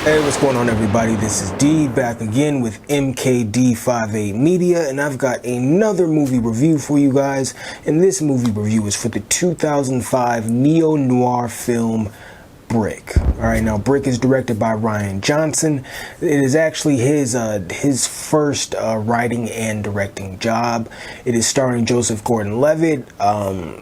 Hey, what's going on, everybody? This is D back again with MKD58 Media, and I've got another movie review for you guys. And this movie review is for the 2005 neo-noir film Brick. Alright, now Brick is directed by Rian Johnson. It is actually his first writing and directing job. It is starring Joseph Gordon-Levitt.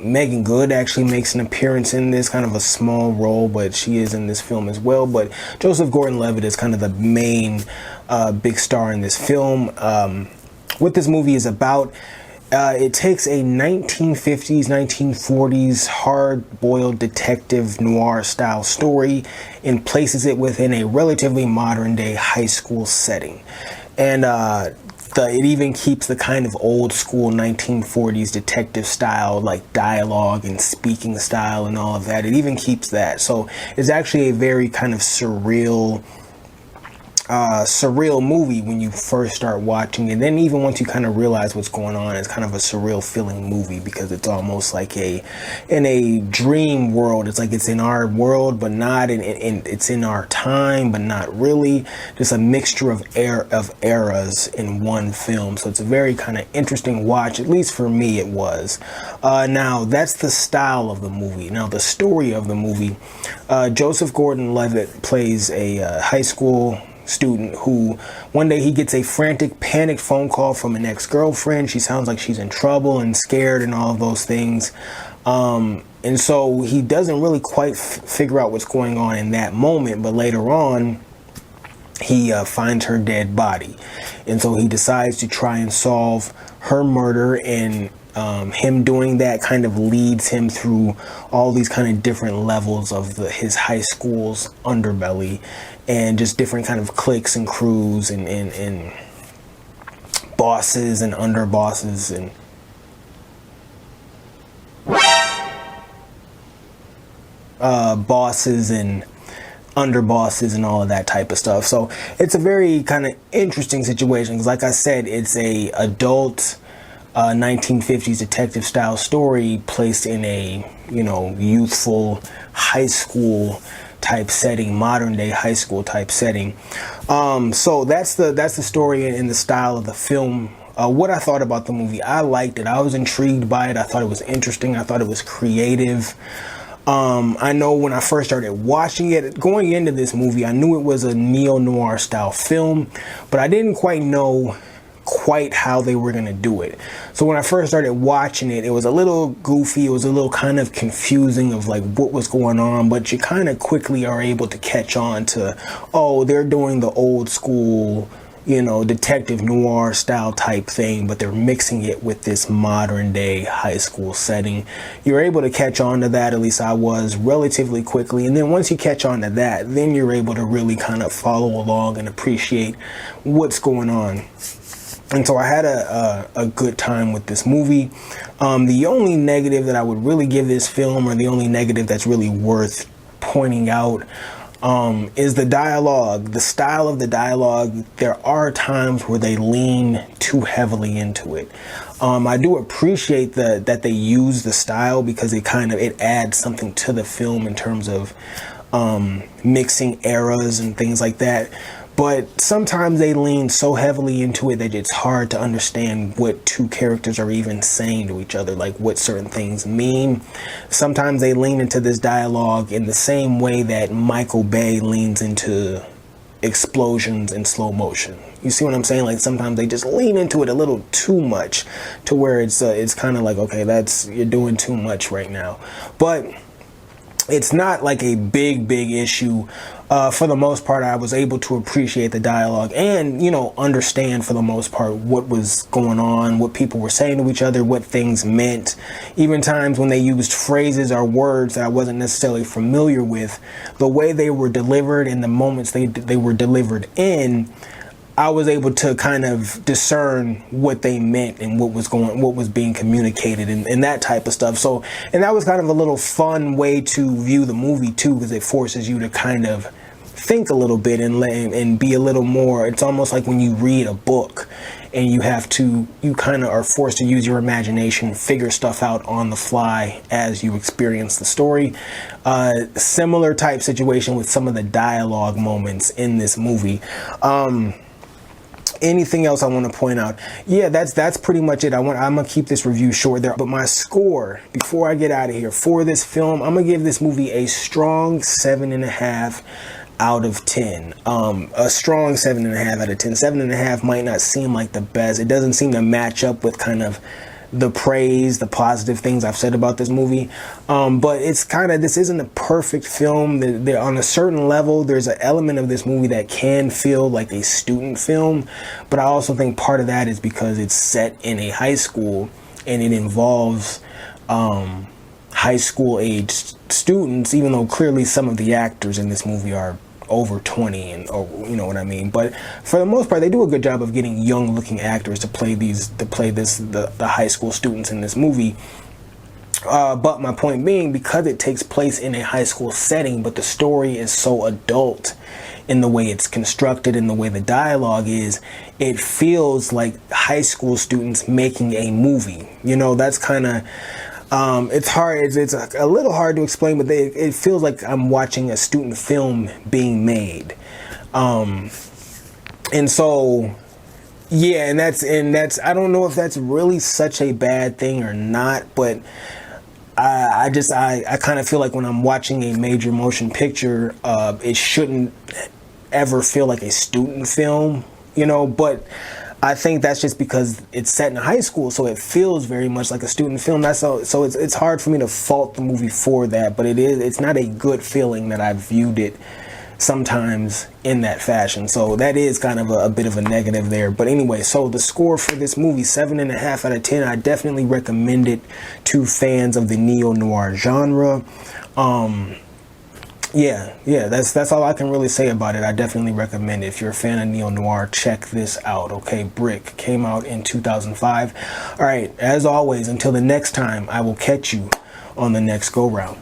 Megan Good actually makes an appearance in this, kind of a small role, but she is in this film as well. But Joseph Gordon-Levitt is kind of the main big star in this film. What this movie is about, it takes a 1950s, 1940s hard-boiled detective noir style story and places it within a relatively modern-day high school setting. And it even keeps the kind of old-school 1940s detective style, like dialogue and speaking style and all of that. It even keeps that. So it's actually a very kind of surreal movie when you first start watching it. Then even once you kind of realize what's going on, it's kind of a surreal feeling movie, because it's almost like in a dream world. It's like it's in our world but not, and it's in our time but not really. Just a mixture of eras in one film. So it's a very kind of interesting watch, at least for me it was. Now that's the style of the movie. Now the story of the movie, Joseph Gordon-Levitt plays a high school student who one day he gets a frantic, panicked phone call from an ex-girlfriend. She sounds like she's in trouble and scared and all of those things. And so he doesn't really quite figure out what's going on in that moment, but later on he finds her dead body. And so he decides to try and solve her murder, and him doing that kind of leads him through all these kind of different levels of his high school's underbelly, and just different kind of cliques and crews and bosses and underbosses and bosses and underbosses and all of that type of stuff. So it's a very kind of interesting situation, because like I said, it's a adult 1950s detective style story placed in a, youthful high school type setting, modern day high school type setting. So that's the story and the style of the film. What I thought about the movie, I liked it. I was intrigued by it. I thought it was interesting. I thought it was creative. I know when I first started watching it, going into this movie, I knew it was a neo-noir style film, but I didn't quite know how they were going to do it. So when I first started watching it, it was a little goofy. It was a little kind of confusing of like what was going on, but you kind of quickly are able to catch on to, oh, they're doing the old school, detective noir style type thing, but they're mixing it with this modern day high school setting. You're able to catch on to that, at least I was, relatively quickly. And then once you catch on to that, then you're able to really kind of follow along and appreciate what's going on. And so I had a good time with this movie. The only negative that I would really give this film, or the only negative that's really worth pointing out, is the dialogue. The style of the dialogue. There are times where they lean too heavily into it. I do appreciate that they use the style, because it adds something to the film in terms of mixing eras and things like that. But sometimes they lean so heavily into it that it's hard to understand what two characters are even saying to each other, like what certain things mean. Sometimes they lean into this dialogue in the same way that Michael Bay leans into explosions in slow motion. You see what I'm saying? Like sometimes they just lean into it a little too much, to where it's kind of like, okay, you're doing too much right now. But it's not like a big issue. For the most part, I was able to appreciate the dialogue and, understand for the most part what was going on, what people were saying to each other, what things meant. Even times when they used phrases or words that I wasn't necessarily familiar with, the way they were delivered and the moments they were delivered in, I was able to kind of discern what they meant and what was being communicated and that type of stuff. So, and that was kind of a little fun way to view the movie too, because it forces you to kind of think a little bit and be a little more. It's almost like when you read a book and you kind of are forced to use your imagination, figure stuff out on the fly as you experience the story. Similar type situation with some of the dialogue moments in this movie. Anything else I want to point out? Yeah, that's pretty much it. I'm gonna keep this review short there, but my score before I get out of here for this film, I'm gonna give this movie a strong 7.5 out of 10. A strong 7.5 out of 10. 7.5 might not seem like the best. It doesn't seem to match up with kind of the praise, the positive things I've said about this movie. But it's kind of, this isn't a perfect film. There, on a certain level, there's an element of this movie that can feel like a student film. But I also think part of that is because it's set in a high school and it involves high school age students, even though clearly some of the actors in this movie are over 20 and, or you know what I mean. But for the most part, they do a good job of getting young looking actors to play the high school students in this movie. But my point being, because it takes place in a high school setting, but the story is so adult in the way it's constructed and the way the dialogue is, it feels like high school students making a movie. You know, that's kind of it's hard. It's a little hard to explain, but it feels like I'm watching a student film being made. And so, yeah, and that's I don't know if that's really such a bad thing or not, but I kind of feel like when I'm watching a major motion picture, it shouldn't ever feel like a student film, you know, but I think that's just because it's set in high school, so it feels very much like a student film. So it's hard for me to fault the movie for that, but it's not a good feeling that I've viewed it sometimes in that fashion. So that is kind of a bit of a negative there. But anyway, so the score for this movie, 7.5 out of 10. I definitely recommend it to fans of the neo-noir genre. Yeah, that's all I can really say about it. I definitely recommend it. If you're a fan of neo-noir, check this out, okay? Brick came out in 2005. All right, as always, until the next time, I will catch you on the next go-round.